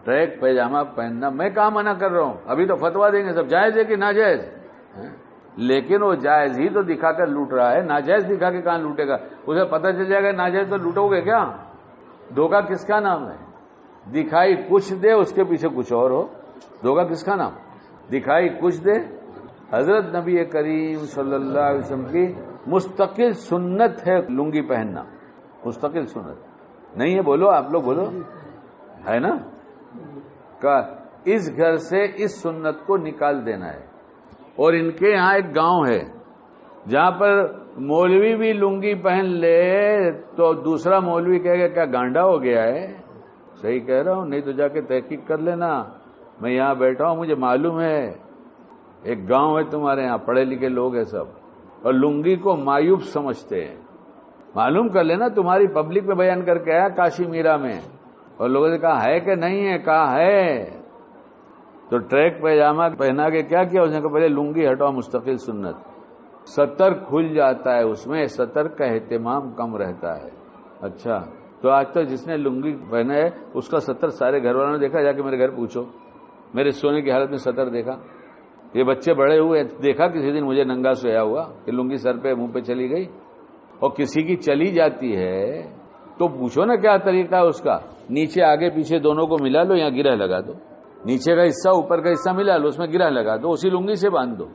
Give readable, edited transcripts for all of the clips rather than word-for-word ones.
Track پیجامہ پہننا میں کہاں منع کر رہا ہوں، ابھی تو فتوا دیں گے سب جائز ہے کہ ناجائز، لیکن وہ جائز ہی تو دکھا کر لوٹ رہا ہے، ناجائز دکھا کے کہاں لوٹے گا؟ اسے پتہ چل جائے گا ناجائز تو لوٹو گے کیا؟ دھوکہ کس کا نام ہے؟ دکھائی کچھ دے اس کے پیچھے کچھ اور ہو، دھوکہ کس کا نام؟ دکھائی کچھ دے۔ حضرت نبی کریم صلی اللہ علیہ وسلم کی مستقل سنت ہے لنگی پہننا، مستقل سنت نہیں ہے، بولو آپ لوگ بولو، ہے نا؟ کہ اس گھر سے اس سنت کو نکال دینا ہے۔ اور ان کے یہاں ایک گاؤں ہے جہاں پر مولوی بھی لنگی پہن لے تو دوسرا مولوی کہے گا کیا گانڈا ہو گیا ہے؟ صحیح کہہ رہا ہوں، نہیں تو جا کے تحقیق کر لینا، میں یہاں بیٹھا ہوں مجھے معلوم ہے، ایک گاؤں ہے تمہارے یہاں، پڑھے لکھے لوگ ہیں سب، اور لنگی کو مایوب سمجھتے ہیں، معلوم کر لینا، تمہاری پبلک میں بیان کر کے آیا کاشی میرا میں، اور لوگوں نے کہا ہے کہ نہیں ہے، کہا ہے، تو ٹریک پیجامہ پہنا کے کیا کیا اس نے؟ کہا پہلے لنگی ہٹاؤ، مستقل سنت، سطر کھل جاتا ہے، اس میں سطر کا اہتمام کم رہتا ہے۔ اچھا تو آج تک جس نے لنگی پہنا ہے اس کا سطر سارے گھر والوں نے دیکھا؟ جا کے میرے گھر پوچھو، میرے سونے کی حالت میں سطر دیکھا؟ یہ بچے بڑے ہوئے دیکھا کسی دن مجھے ننگا سویا ہوا کہ لنگی سر پہ منہ پہ چلی گئی؟ اور کسی کی چلی جاتی ہے تو پوچھو نا کیا طریقہ ہے اس کا، نیچے آگے پیچھے دونوں کو ملا لو، یہاں گرہ لگا دو، نیچے کا حصہ اوپر کا حصہ ملا لو، اس میں گرہ لگا دو، اسی لنگی سے باندھ دو،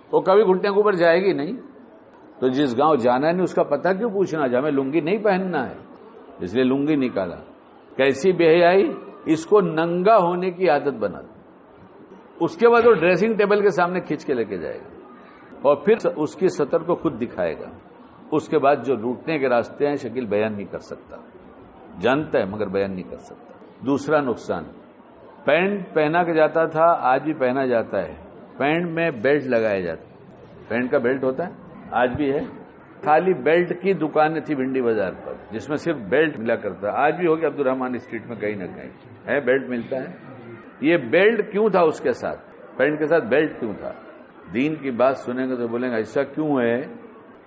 وہ کبھی گھٹنے کے اوپر جائے گی نہیں۔ تو جس گاؤں جانا نہیں اس کا پتہ کیوں پوچھنا؟ جب ہمیں لنگی نہیں پہننا ہے اس لیے لنگی نکالا۔ کیسی بے حیائی، اس کو ننگا ہونے کی عادت بنا دو، اس کے بعد وہ ڈریسنگ ٹیبل کے سامنے کھینچ کے لے کے جائے گا اور پھر اس کی سطر کو خود دکھائے گا، اس کے بعد جو لوٹنے کے راستے ہیں شکیل بیان نہیں کر سکتا، جانتا ہے مگر بیان نہیں کر سکتا۔ دوسرا نقصان، پینٹ پہنا کے جاتا تھا، آج بھی پہنا جاتا ہے، پینٹ میں بیلٹ لگایا جاتا ہے، پینٹ کا بیلٹ ہوتا ہے آج بھی ہے، خالی بیلٹ کی دکانیں تھی بھنڈی بازار پر جس میں صرف بیلٹ ملا کرتا ہے، آج بھی ہوگی عبد الرحمان اسٹریٹ میں کہیں نہ کہیں ہے، بیلٹ ملتا ہے۔ یہ بیلٹ کیوں تھا اس کے ساتھ؟ پینٹ کے ساتھ بیلٹ کیوں تھا؟ دین کی بات سنیں گے تو بولیں گے ایسا کیوں ہے،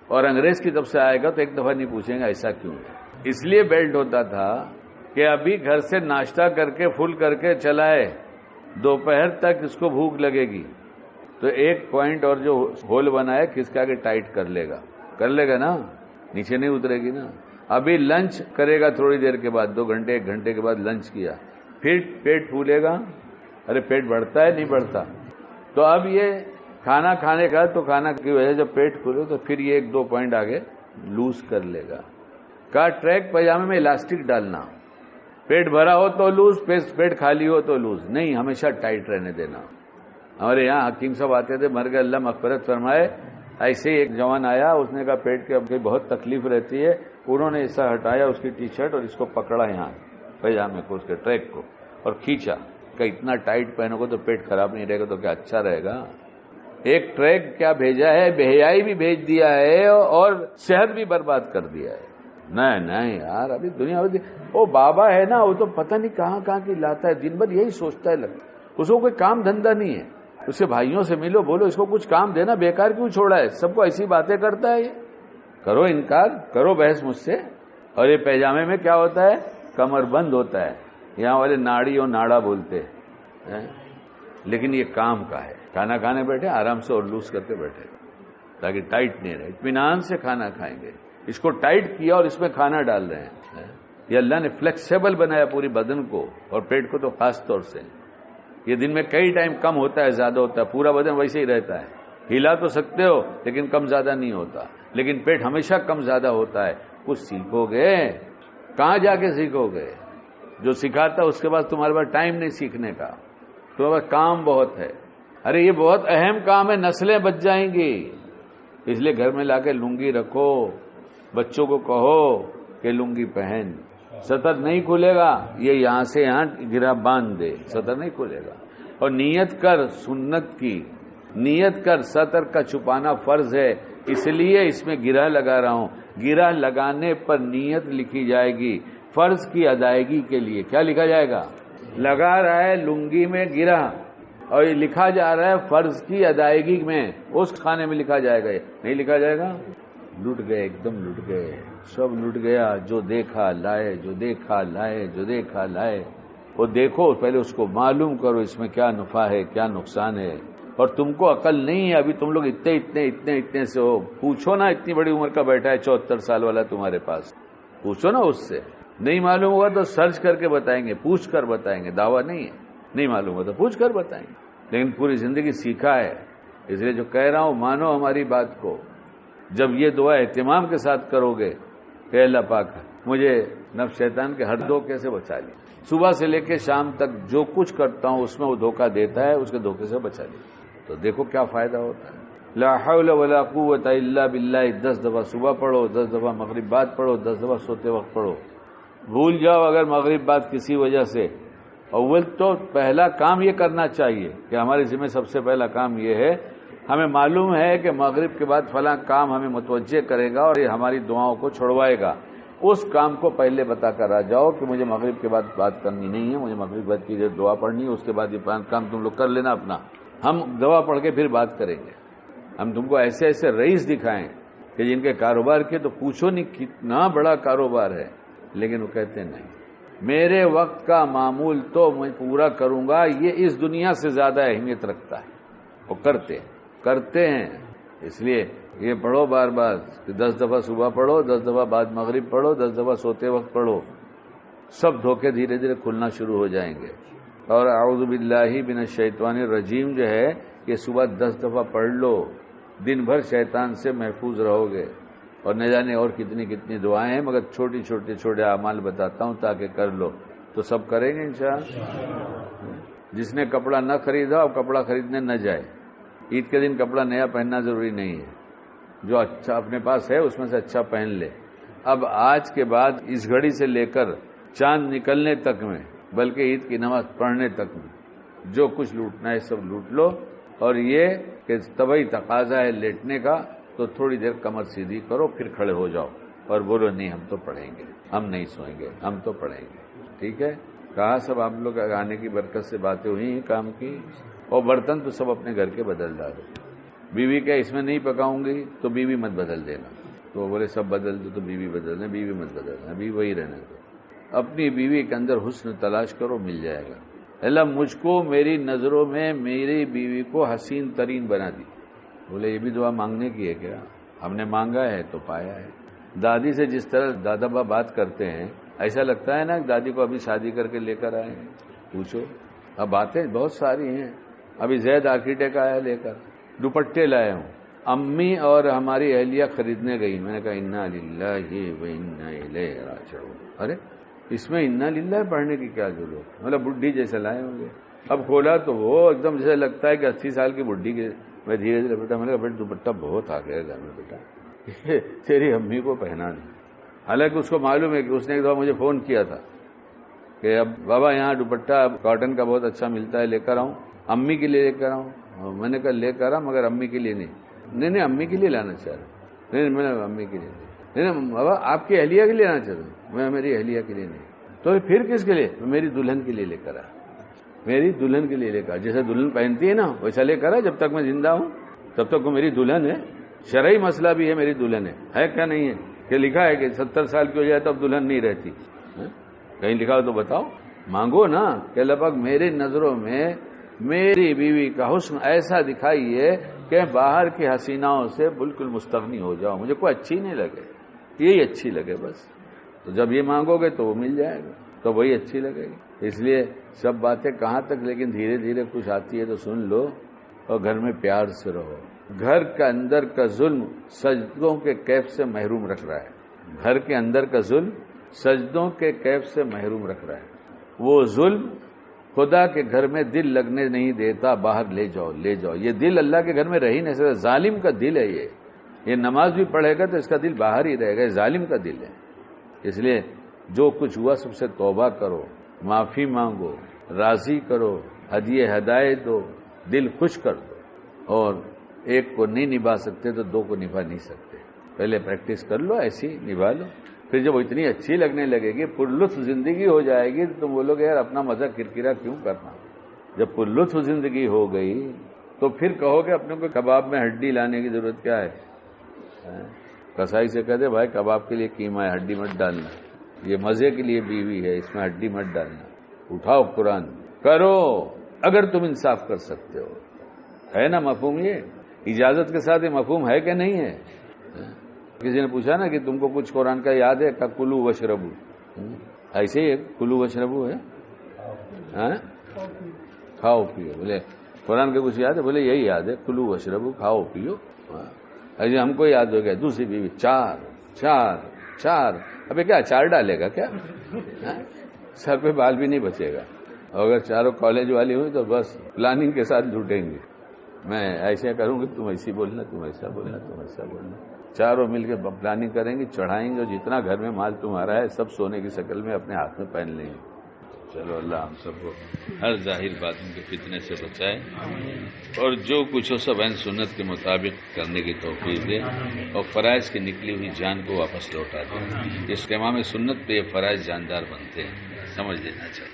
اور انگریز کی طرف سے آئے گا تو ایک دفعہ نہیں پوچھیں گے ایسا کیوں ہے۔ اس لیے بیلٹ ہوتا تھا کہ ابھی گھر سے ناشتہ کر کے فل کر کے چلائے، دوپہر تک اس کو بھوک لگے گی تو ایک پوائنٹ اور جو ہول بنا ہے کھسکا کے ٹائٹ کر لے گا نا، نیچے نہیں اترے گی نا۔ ابھی لنچ کرے گا تھوڑی دیر کے بعد، 2 گھنٹے 1 گھنٹے کے بعد لنچ کیا، پھر پیٹ پھولے گا، ارے پیٹ بڑھتا ہے نہیں بڑھتا؟ تو اب یہ کھانا کھانے کا تو کھانا کی وجہ جب پیٹ کھولے تو پھر یہ 1-2 پوائنٹ آگے لوز کر لے گا۔ کا ٹریک پائجامے میں الاسٹک ڈالنا، پیٹ بھرا ہو تو لوز، پیٹ خالی ہو تو لوز نہیں، ہمیشہ ٹائٹ رہنے دینا۔ ہمارے یہاں حکیم صاحب آتے تھے، مر گئے اللہ مغفرت فرمائے، ایسے ہی ایک جوان آیا، اس نے کہا پیٹ کے اب بہت تکلیف رہتی ہے، انہوں نے ایسا ہٹایا اس کی ٹی شرٹ اور اس کو پکڑا یہاں پائجامے کو، اس کے ٹریک کو، اور کھینچا کہ اتنا ٹائٹ پہنو گے تو پیٹ خراب نہیں رہے گا تو کیا اچھا رہے گا؟ ایک ٹریک کیا بھیجا ہے، بے حیائی بھی بھیج دیا ہے اور صحت بھی برباد کر دیا ہے۔ نہیں یار، ابھی دنیا وہ بابا ہے نا، وہ تو پتہ نہیں کہاں کی لاتا ہے، دن بھر یہی سوچتا ہے، اس کو کوئی کام دھندا نہیں ہے، اس کے بھائیوں سے ملو، بولو اس کو کچھ کام دینا، بیکار کیوں چھوڑا ہے، سب کو ایسی باتیں کرتا ہے یہ، کرو انکار، کرو بحث مجھ سے۔ اور یہ پیجامے میں کیا ہوتا ہے؟ کمر بند ہوتا ہے، یہاں والے ناڑی اور ناڑا بولتے ہیں، لیکن یہ کام کا ہے، کھانا کھانے بیٹھے آرام سے اور لوز کر کے بیٹھے تاکہ ٹائٹ نہیں رہے، اطمینان سے کھانا کھائیں گے۔ اس کو ٹائٹ کیا اور اس میں کھانا ڈال رہے ہیں، یہ اللہ نے فلیکسیبل بنایا پوری بدن کو اور پیٹ کو تو خاص طور سے، یہ دن میں کئی ٹائم کم ہوتا ہے زیادہ ہوتا ہے، پورا بدن ویسے ہی رہتا ہے، ہلا تو سکتے ہو لیکن کم زیادہ نہیں ہوتا، لیکن پیٹ ہمیشہ کم زیادہ ہوتا ہے۔ کچھ سیکھو گے، کہاں جا کے سیکھو گے؟ جو سکھاتا اس کے بعد تمہارے پاس ٹائم نہیں سیکھنے کا، تمہارے پاس کام بہت ہے، ارے یہ بہت اہم کام ہے، نسلیں بچ جائیں گی، اس لیے گھر میں لا کے لنگی رکھو، بچوں کو کہو کہ لنگی پہن، سطر نہیں کھلے گا، یہ یہاں سے یہاں گرا باندھ دے، سطر نہیں کھلے گا۔ اور نیت کر سنت کی، نیت کر، سطر کا چھپانا فرض ہے، اس لیے اس میں گرہ لگا رہا ہوں، گرہ لگانے پر نیت لکھی جائے گی فرض کی ادائیگی کے لیے۔ کیا لکھا جائے گا؟ لگا رہا ہے لنگی میں گرہ اور یہ لکھا جا رہا ہے فرض کی ادائیگی میں، اس کھانے میں لکھا جائے گا، یہ نہیں لکھا جائے گا؟ لٹ گئے، ایک دم لٹ گئے، سب لٹ گیا، جو دیکھا لائے، جو دیکھا لائے، جو دیکھا لائے۔ وہ دیکھو، پہلے اس کو معلوم کرو اس میں کیا نفع ہے کیا نقصان ہے. اور تم کو عقل نہیں ہے، ابھی تم لوگ اتنے سے ہو. پوچھو نا، اتنی بڑی عمر کا بیٹھا ہے 74 سال والا تمہارے پاس، پوچھو نا اس سے. نہیں معلوم ہوگا تو سرچ کر کے بتائیں گے، پوچھ کر بتائیں گے. دعویٰ نہیں ہے، نہیں معلوم ہوگا تو پوچھ کر بتائیں گے. لیکن پوری زندگی سیکھا ہے، اس لیے جو کہہ رہا ہوں مانو ہماری بات کو. جب یہ دعا اہتمام کے ساتھ کرو گے کہ اللہ پاک مجھے نفس شیطان کے ہر دھوکے سے بچا لی. صبح سے لے کے شام تک جو کچھ کرتا ہوں اس میں وہ دھوکہ دیتا ہے، اس کے دھوکے سے بچا لی. تو دیکھو کیا فائدہ ہوتا ہے. لا حول ولا قوت الا باللہ 10 دفعہ صبح پڑھو، 10 دفعہ مغرب بعد پڑھو، 10 دفعہ سوتے وقت پڑھو. بھول جاؤ اگر مغرب بعد کسی وجہ سے، اول تو پہلا کام یہ کرنا چاہیے کہ ہمارے ذمہ سب سے پہلا کام یہ ہے، ہمیں معلوم ہے کہ مغرب کے بعد فلاں کام ہمیں متوجہ کرے گا اور یہ ہماری دعاؤں کو چھڑوائے گا. اس کام کو پہلے بتا کر آ جاؤ کہ مجھے مغرب کے بعد بات کرنی نہیں ہے، مجھے مغرب بعد کی دعا پڑھنی ہے، اس کے بعد یہ کام تم لوگ کر لینا اپنا. ہم دعا پڑھ کے پھر بات کریں گے. ہم تم کو ایسے ایسے رئیس دکھائیں کہ جن کے کاروبار کے تو پوچھو نہیں کتنا بڑا کاروبار ہے، لیکن وہ کہتے نہیں میرے وقت کا معمول تو میں پورا کروں گا، یہ اس دنیا سے زیادہ اہمیت رکھتا ہے. وہ کرتے ہیں. اس لیے یہ پڑھو بار بار، 10 دفعہ صبح پڑھو، 10 دفعہ بعد مغرب پڑھو، 10 دفعہ سوتے وقت پڑھو. سب دھوکے دھیرے دھیرے کھلنا شروع ہو جائیں گے. اور اعوذ باللہ من الشیطان الرجیم جو ہے یہ صبح 10 دفعہ پڑھ لو، دن بھر شیطان سے محفوظ رہو گے. اور نہ جانے اور کتنی کتنی دعائیں ہیں، مگر چھوٹے اعمال بتاتا ہوں تاکہ کر لو. تو سب کریں گے انشاءاللہ. جس نے کپڑا نہ خریدا اب کپڑا خریدنے نہ جائے. عید کے دن کپڑا نیا پہننا ضروری نہیں ہے، جو اچھا اپنے پاس ہے اس میں سے اچھا پہن لے. اب آج کے بعد اس گھڑی سے لے کر چاند نکلنے تک میں، بلکہ عید کی نماز پڑھنے تک میں جو کچھ لوٹنا ہے سب لوٹ لو. اور یہ کہ طبعی تقاضا ہے لیٹنے کا تو تھوڑی دیر کمر سیدھی کرو، پھر کھڑے ہو جاؤ اور بولو نہیں ہم تو پڑھیں گے، ہم نہیں سوئیں گے، ہم تو پڑھیں گے. ٹھیک ہے؟ کہا سب آپ لوگ آنے کی برکت سے باتیں ہوئی ہیں کام کی. اور برتن تو سب اپنے گھر کے بدل ڈالو. بیوی کہ اس میں نہیں پکاؤں گی تو بیوی مت بدل دینا. تو وہ بولے سب بدل دو تو بیوی بدل دیں، بیوی مت بدلنا، بیوی وہی رہنے دو. اپنی بیوی کے اندر حسن تلاش کرو، مل جائے گا. اللہ مجھ کو میری نظروں میں میری بیوی کو حسین ترین بنا دی. بولے یہ بھی دعا مانگنے کی ہے کیا؟ ہم نے مانگا ہے تو پایا ہے. دادی سے جس طرح دادا باپ بات کرتے ہیں ایسا لگتا ہے نا کہ دادی کو ابھی شادی کر کے لے کر آئے ہیں. پوچھو، اب باتیں بہت ساری ہیں. ابھی زید آرکیٹیکٹ آیا لے کر، دوپٹے لائے ہوں. امی اور ہماری اہلیہ خریدنے گئی. میں نے کہا انا للہ و انا الیہ راجعون. ارے اس میں انا للہ پڑھنے کی کیا ضرورت؟ مطلب بڈھی جیسے لائے ہوں گے. اب کھولا تو وہ ایک دم جیسے لگتا ہے کہ 80 سال کی بڈھی کے. میں دھیرے دھیرے بیٹا، میں نے کہا بیٹا دوپٹہ بہت آ گیا گھر میں بیٹا، تیری امی کو پہنا نہیں. حالانکہ اس کو معلوم ہے کہ اس نے ایک دفعہ مجھے فون کیا تھا کہ اب بابا یہاں دوپٹہ کاٹن کا بہت اچھا ملتا ہے، لے کر آؤں، امی کے لیے لے کر آؤں. میں نے کہا لے کر آ مگر امی کے لیے نہیں امی کے لیے لانا چاہ رہا. نہیں میں نے امی کے لیے نہیں بابا آپ کی اہلیہ کے لیے لانا چاہ رہا ہوں. میں میری اہلیہ کے لیے نہیں. تو پھر کس کے لیے؟ میری دلہن کے لیے لے کر آ. میری دلہن کے لیے لے کر، جیسے دلہن پہنتی ہے نا ویسا لے کر آ. جب تک میں زندہ ہوں تب تک وہ میری دلہن ہے. شرعی مسئلہ بھی ہے، میری دلہن ہے کیا نہیں ہے؟ کہ لکھا ہے کہ 70 سال کی ہو جائے تو اب دلہن نہیں رہتی. کہیں لکھا ہو تو بتاؤ. مانگو نا کہ اللہ پاک میری نظروں میں میری بیوی کا حسن ایسا دکھائیے کہ باہر کی حسیناؤں سے بالکل مستغنی ہو جاؤ، مجھے کوئی اچھی نہیں لگے، یہی اچھی لگے بس. تو جب یہ مانگو گے تو وہ مل جائے گا، تو وہی اچھی لگے گی. اس لیے سب باتیں کہاں تک، لیکن دھیرے دھیرے کچھ آتی ہے تو سن لو اور گھر میں پیار سے رہو. گھر کے اندر کا ظلم سجدوں کے کیف سے محروم رکھ رہا ہے. گھر کے اندر کا ظلم سجدوں کے کیف سے محروم رکھ رہا ہے. وہ ظلم خدا کے گھر میں دل لگنے نہیں دیتا. باہر لے جاؤ. یہ دل اللہ کے گھر میں رہ ہی نہیں سکتا. ظالم کا دل ہے یہ نماز بھی پڑھے گا تو اس کا دل باہر ہی رہے گا. ظالم کا دل ہے. اس لیے جو کچھ ہوا سب سے توبہ کرو، معافی مانگو، راضی کرو، ہدایت دو، دل خوش کر دو. اور ایک کو نہیں نبھا سکتے تو دو کو نبھا نہیں سکتے. پہلے پریکٹس کر لو، ایسی نبھا لو. پھر جب وہ اتنی اچھی لگنے لگے گی، پرلطف زندگی ہو جائے گی تو تم بولو گے یار اپنا مزہ کرکرا کیوں کرنا. جب پرلطف زندگی ہو گئی تو پھر کہو گے اپنے کو کباب میں ہڈی لانے کی ضرورت کیا ہے. کسائی سے کہتے بھائی کباب کے لیے قیمہ ہے، ہڈی مت ڈالنا. یہ مزے کے لیے بیوی ہے، اس میں ہڈی مت ڈالنا. اٹھاؤ قرآن کرو اگر تم انصاف کر سکتے ہو. ہے نا مفہوم؟ یہ اجازت کے ساتھ یہ مفہوم ہے کہ نہیں ہے؟ کسی نے پوچھا نا کہ تم کو کچھ قرآن کا یاد ہے کہ کلو وشربو؟ ایسے ہی کلو وشربو ہے، کھاؤ پیو. بولے قرآن کے کچھ یاد ہے؟ بولے یہی یاد ہے، کلو وشربو، کھاؤ پیو. ایسے ہم کو یاد ہو گیا دوسری بیوی، چار چار چار. ابھی کیا چار ڈالے گا کیا؟ سر پہ بال بھی نہیں بچے گا. اگر چاروں کالج والی ہوئی تو بس پلاننگ کے ساتھ لوٹیں گے. میں ایسے کروں گی، تم ایسی بولنا، تم ایسا بولنا، تم ایسا بولنا. چاروں مل کے پلاننگ کریں گے، چڑھائیں گے، اور جتنا گھر میں مال تمہارا ہے سب سونے کی شکل میں اپنے ہاتھ میں پہن لیں گے. چلو اللہ ہم سب کو ہر ظاہر باطن کے فتنے سے بچائے، اور جو کچھ ہو سب عین سنت کے مطابق کرنے کی توفیق دے، اور فرائض کی نکلی ہوئی جان کو واپس لوٹا دے. اس امام سنت پہ یہ فرائض جاندار بنتے ہیں، سمجھ لینا چاہیے.